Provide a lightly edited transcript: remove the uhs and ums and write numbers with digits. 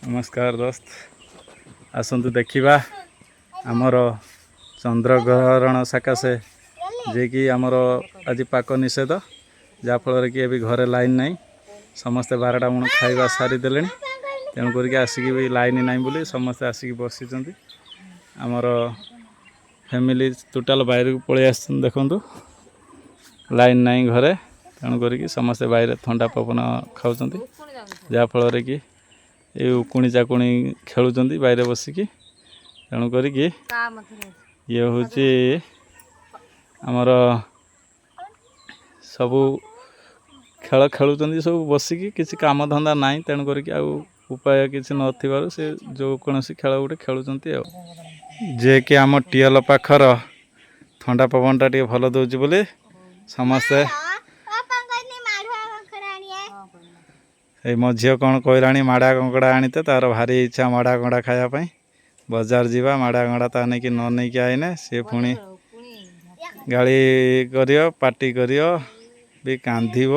नमस्कार दोस्त आसतु देखा आमर चंद्रग्रहण सकाशे जे कि आमर आज पाक निषेध जहाँफल कि अभी घरे लाइन नहीं समस्ते 12टा मुण खाଇବା सारीदे तेणुक आसिक भी लाइन नहीं बोली समस्ते आसिक बसी आमर फैमिली टोटाल बाहर को पलि आस देखु लाइन नहीं घरे तेणुक समस्ते बाहर ठंडा पवन खाऊँ जहाँफल कि ये उकुणी चाकुणी खेलुंट बाहर बसिकी तेणुक ये हूँ आमर सबू खेल खेलुंट सब बसिकी किसी काम धंदा ना तेणुक उपाय किसी नथिबारु से जो कौन खेल गोटे खेलुंट जे कि आम टीएल पाखर ठंडा पवनटा टे भल दौर बोली समस्ते ये मो झील कौन कहलाणी माड़ा कंकड़ा आनीते तार भारी इच्छा माड़ा कंकड़ा खायापी बजार जावा माड़ा कंकड़ा ता नहीं कि न नहीं कि आईने सी पुणी गाड़ी कर पार्टी कर भी कांधीब